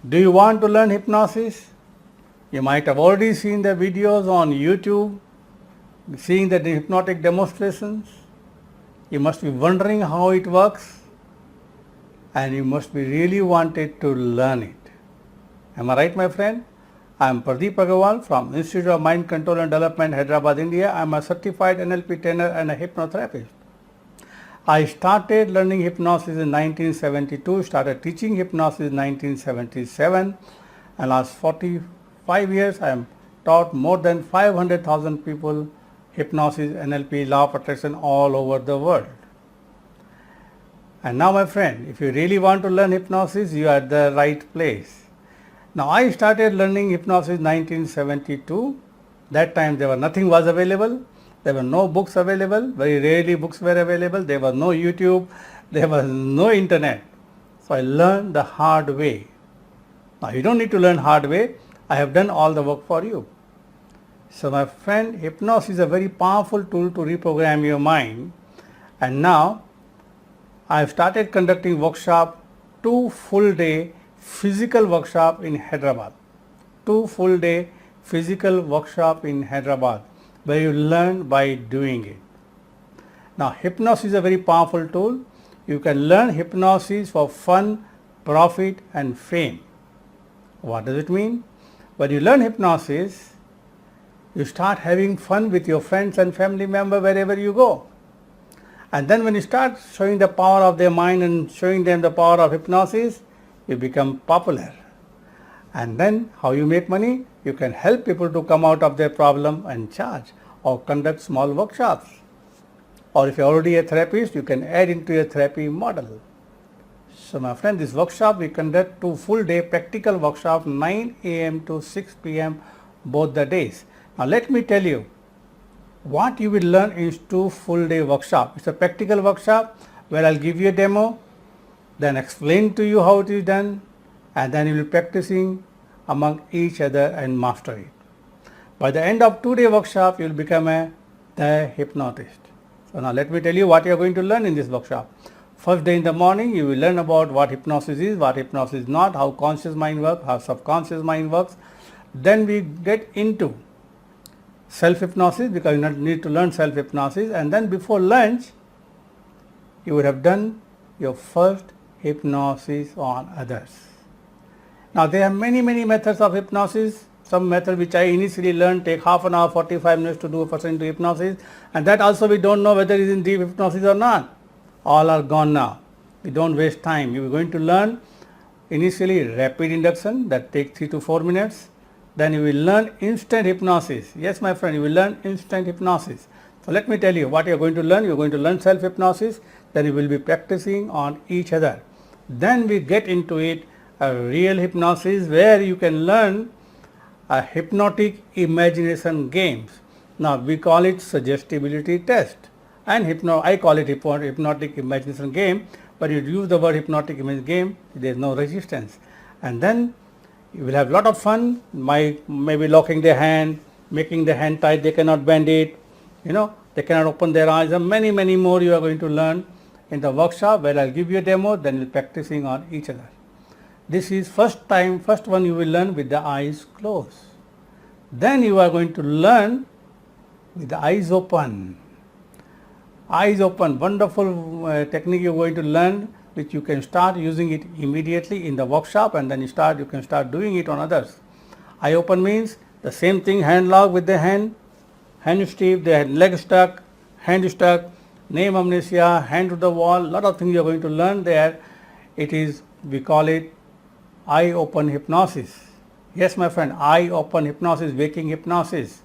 Do you want to learn hypnosis? You might have already seen the videos on YouTube, seeing the hypnotic demonstrations. You must be wondering how it works, and you must be really wanted to learn it. Am I right, my friend? I am PRADEEP Aggarwal from Institute of Mind Control and Development, Hyderabad, India. I am a certified NLP trainer and a hypnotherapist. I started learning hypnosis in 1972, started teaching hypnosis in 1977, and last 45 years I am taught more than 500,000 people hypnosis, NLP, law of attraction all over the world. And now, my friend, if you really want to learn hypnosis, you are at the right place. Now, I started learning hypnosis in 1972. That time nothing was available. There were no books available. Very rarely books were available. There was no YouTube. There was no internet. So I learned the hard way. Now, you don't need to learn hard way. I have done all the work for you. So my friend, hypnosis is a very powerful tool to reprogram your mind. And now I have started conducting workshop, 2 full day physical workshop in Hyderabad. 2 full day physical workshop in Hyderabad, where you learn by doing it. Now, hypnosis is a very powerful tool. You can learn hypnosis for fun, profit and fame. What does it mean? When you learn hypnosis, you start having fun with your friends and family members wherever you go. And then when you start showing the power of their mind and showing them the power of hypnosis, you become popular. And then how you make money? You can help people to come out of their problem and charge, or conduct small workshops. Or if you're already a therapist, you can add into your therapy model. So my friend, this workshop we conduct 2 full day practical workshop, 9 a.m. to 6 p.m. both the days. Now let me tell you what you will learn in 2 full day workshop. It's a practical workshop where I'll give you a demo, then explain to you how it is done, and then you will be practicing among each other and master it. By the end of 2 day workshop, you will become the hypnotist. So now let me tell you what you are going to learn in this workshop. First day in the morning, you will learn about what hypnosis is, what hypnosis is not, how conscious mind works, how subconscious mind works. Then we get into self-hypnosis, because you need to learn self-hypnosis, and then before lunch, you would have done your first hypnosis on others. Now there are many methods of hypnosis. Some method which I initially learned take half an hour, 45 minutes to do a person into hypnosis, and that also we don't know whether it is in deep hypnosis or not. All are gone now. We don't waste time. You are going to learn initially rapid induction that takes 3 to 4 minutes. Then you will learn instant hypnosis. Yes, my friend, you will learn instant hypnosis. So let me tell you what you are going to learn. You are going to learn self-hypnosis. Then you will be practicing on each other. Then we get into it a real hypnosis, where you can learn a hypnotic imagination games. Now we call it suggestibility test, and I call it hypnotic imagination game, but you use the word hypnotic imagination game, there is no resistance. And then you will have a lot of fun, maybe locking their hand, making the hand tight, they cannot bend it, they cannot open their eyes, and many more you are going to learn in the workshop, where I'll give you a demo, then you'll be practicing on each other. This is first one you will learn with the eyes closed. Then you are going to learn with the eyes open. Eyes open, wonderful technique you are going to learn, which you can start using it immediately in the workshop, and then you can start doing it on others. Eye open means the same thing, hand lock with the hand stiff, the leg stuck, hand stuck, name amnesia, hand to the wall, lot of things you are going to learn there. We call it eye open hypnosis. Yes, my friend, eye open hypnosis, waking hypnosis.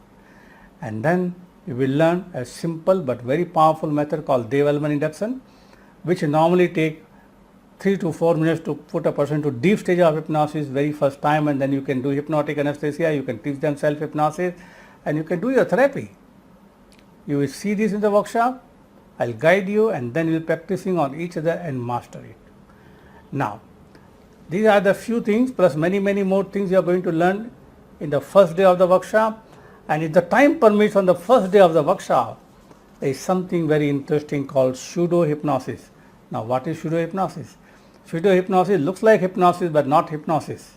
And then you will learn a simple but very powerful method called Development induction, which normally take 3 to 4 minutes to put a person to deep stage of hypnosis very first time, and then you can do hypnotic anesthesia, you can teach them self-hypnosis, and you can do your therapy. You will see this in the workshop. I'll guide you, and then you'll be practicing on each other and master it. Now, these are the few things, plus many more things you are going to learn in the first day of the workshop. And if the time permits, on the first day of the workshop, there is something very interesting called pseudo hypnosis. Now what is pseudo hypnosis? Pseudo hypnosis looks like hypnosis but not hypnosis.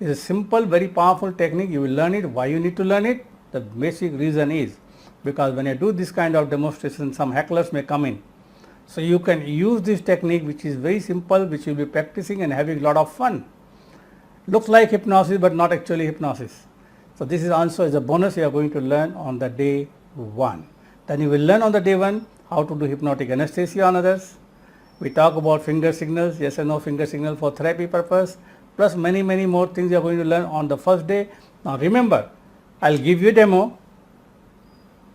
It's a simple, very powerful technique. You will learn it. Why you need to learn it? The basic reason is because when you do this kind of demonstration, some hecklers may come in. So you can use this technique, which is very simple, which you will be practicing and having a lot of fun. Looks like hypnosis, but not actually hypnosis. So this is also as a bonus you are going to learn on the day 1. Then you will learn on the day 1 how to do hypnotic anesthesia on others. We talk about finger signals, yes and no finger signal for therapy purpose, plus many more things you are going to learn on the first day. Now remember, I will give you a demo.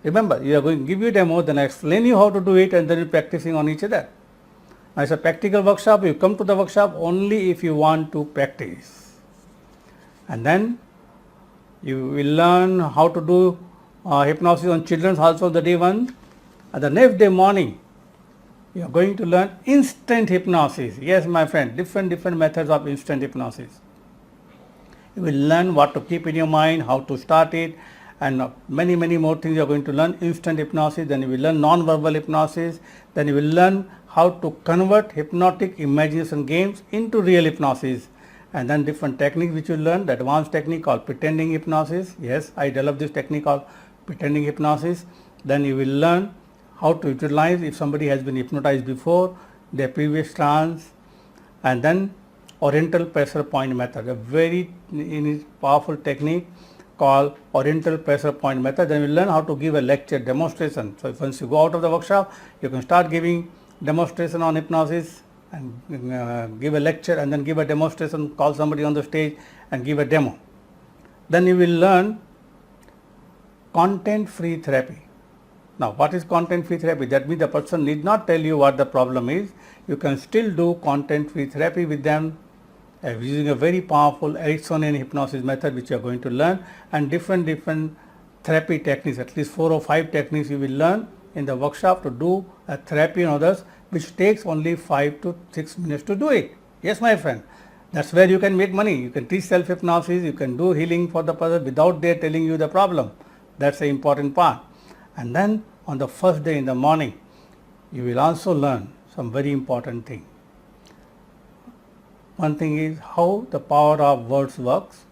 Remember, you are going to give you a demo, then I explain you how to do it, and then you practicing on each other. Now it's a practical workshop. You come to the workshop only if you want to practice. And then you will learn how to do hypnosis on children also the day 1. And the next day morning, you are going to learn instant hypnosis. Yes, my friend, different methods of instant hypnosis. You will learn what to keep in your mind, how to start it, and many more things you are going to learn. Instant hypnosis, then you will learn non-verbal hypnosis, then you will learn how to convert hypnotic imagination games into real hypnosis, and then different techniques which you learn. The advanced technique called pretending hypnosis. Yes, I developed this technique called pretending hypnosis. Then you will learn how to utilize if somebody has been hypnotized before, their previous trance, and then oriental pressure point method, a very powerful technique called oriental pressure point method. Then you will learn how to give a lecture demonstration. So once you go out of the workshop, you can start giving demonstration on hypnosis and give a lecture, and then give a demonstration, call somebody on the stage and give a demo. Then you will learn content-free therapy. Now, what is content-free therapy? That means the person need not tell you what the problem is. You can still do content-free therapy with them using a very powerful Ericksonian hypnosis method, which you are going to learn, and different therapy techniques, at least 4 or 5 techniques you will learn in the workshop to do a therapy on others, which takes only 5 to 6 minutes to do it. Yes, my friend, that's where you can make money. You can teach self-hypnosis, you can do healing for the person without their telling you the problem. That's the important part. And then on the first day in the morning, you will also learn some very important thing. One thing is how the power of words works,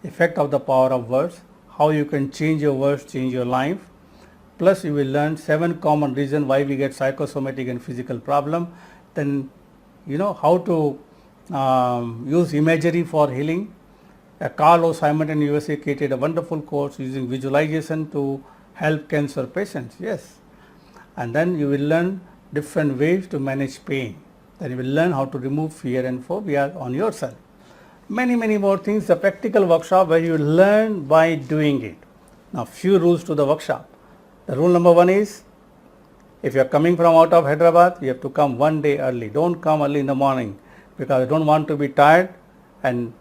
effect of the power of words, how you can change your words, change your life. Plus you will learn 7 common reasons why we get psychosomatic and physical problem. Then you know how to use imagery for healing. Carl Simon in USA created a wonderful course using visualization to help cancer patients. Yes. And then you will learn different ways to manage pain. Then you will learn how to remove fear and phobia on yourself. Many more things. The practical workshop where you learn by doing it. Now few rules to the workshop. The rule number 1 is, if you are coming from out of Hyderabad, you have to come 1 day early. Don't come early in the morning, because I don't want to be tired and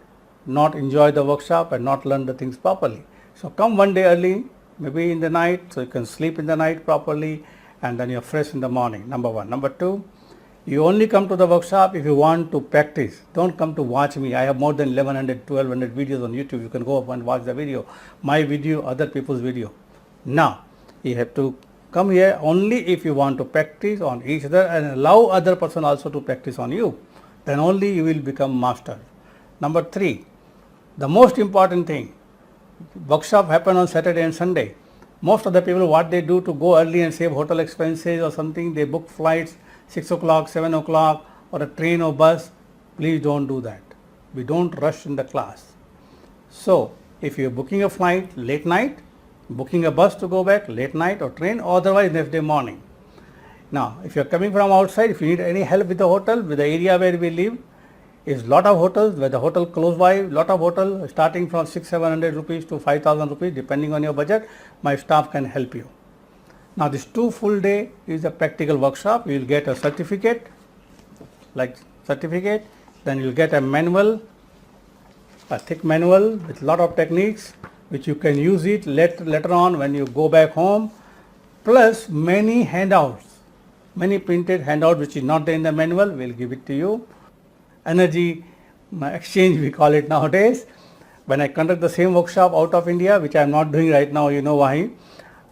not enjoy the workshop and not learn the things properly. So come 1 day early, maybe in the night, so you can sleep in the night properly, and then you are fresh in the morning. Number 1. Number 2, you only come to the workshop if you want to practice. Don't come to watch me. I have more than 1100, 1200 videos on YouTube. You can go up and watch the video, my video, other people's video. Now, you have to come here only if you want to practice on each other and allow other person also to practice on you. Then only you will become master. Number 3, the most important thing, workshop happen on Saturday and Sunday. Most of the people, what they do to go early and save hotel expenses or something, they book flights 6 o'clock, 7 o'clock or a train or bus. Please don't do that. We don't rush in the class. So if you are booking a flight late night, booking a bus to go back late night or train, or otherwise next day morning. Now if you are coming from outside, if you need any help with the hotel, with the area where we live, is lot of hotels, where the hotel close by, lot of hotel starting from 600-700 rupees to 5,000 rupees depending on your budget. My staff can help you. Now this 2 full day is a practical workshop. You will get a certificate, then you will get a manual, a thick manual with lot of techniques which you can use it later on when you go back home, plus many handouts, many printed handouts which is not there in the manual. We will give it to you. Energy exchange we call it nowadays. When I conduct the same workshop out of India, which I am not doing right now, you know why,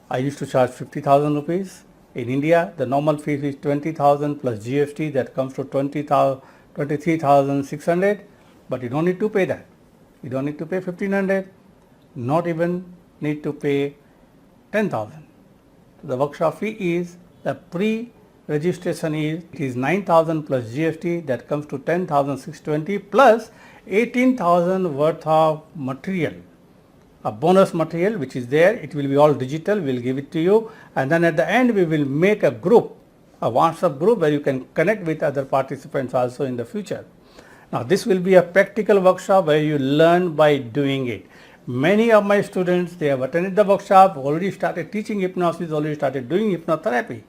I used to charge 50,000 rupees. In India, the normal fee is 20,000 plus GST, that comes to 23,600, but you don't need to pay that. You don't need to pay 1500, not even need to pay 10,000. The workshop fee is, the pre-registration is 9,000 plus GST, that comes to 10,620 plus 18,000 worth of material, a bonus material which is there. It will be all digital, we will give it to you, and then at the end we will make a group, a WhatsApp group where you can connect with other participants also in the future. Now this will be a practical workshop where you learn by doing it. Many of my students, they have attended the workshop, already started teaching hypnosis, already started doing hypnotherapy.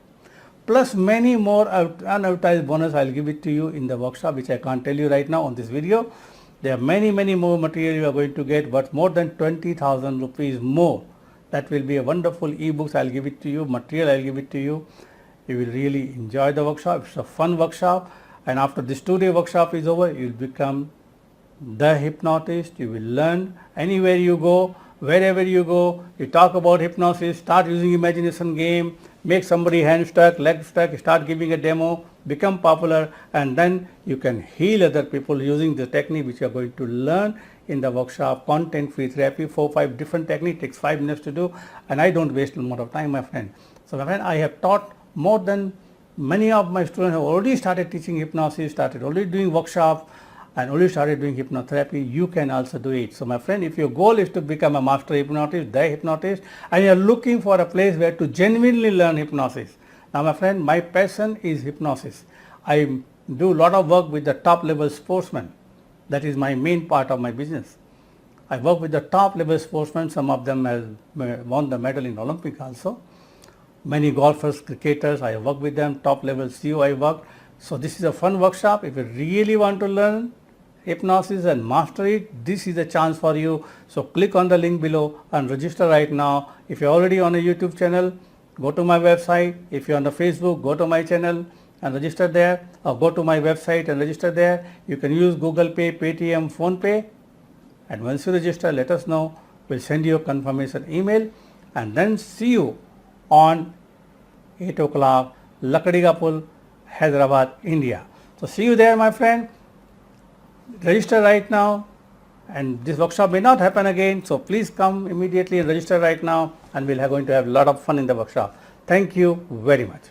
Plus many more unadvertised bonus, I will give it to you in the workshop, which I can't tell you right now on this video. There are many more material you are going to get, but more than 20,000 rupees more. That will be a wonderful ebooks, I will give it to you, material I will give it to you. You will really enjoy the workshop. It's a fun workshop, and after this 2-day workshop is over, you will become the hypnotist. You will learn anywhere you go, wherever you go. You talk about hypnosis, start using imagination game, make somebody hand stuck, leg stuck, start giving a demo, become popular, and then you can heal other people using the technique which you are going to learn in the workshop. Content free therapy, 4-5 different techniques, takes 5 minutes to do, and I don't waste a lot of time, my friend. So my friend, I have taught more than, many of my students have already started teaching hypnosis, started already doing workshop, and already started doing hypnotherapy. You can also do it. So my friend, if your goal is to become a master hypnotist, the hypnotist, and you are looking for a place where to genuinely learn hypnosis. Now my friend, my passion is hypnosis. I do a lot of work with the top level sportsmen. That is my main part of my business. I work with the top level sportsmen. Some of them have won the medal in Olympic also. Many golfers, cricketers, I work with them. Top level CEO I work. So this is a fun workshop. If you really want to learn hypnosis and master it, this is a chance for you. So click on the link below and register right now. If you're already on a YouTube channel, go to my website. If you're on the Facebook, go to my channel and register there, or go to my website and register there. You can use Google Pay, Paytm, Phone Pay, and once you register, let us know. We'll send you a confirmation email, and then see you on 8 o'clock, Lakdigapul, Hyderabad, India. So see you there, my friend. Register right now, and this workshop may not happen again, so please come immediately and register right now, and we're going to have a lot of fun in the workshop. Thank you very much.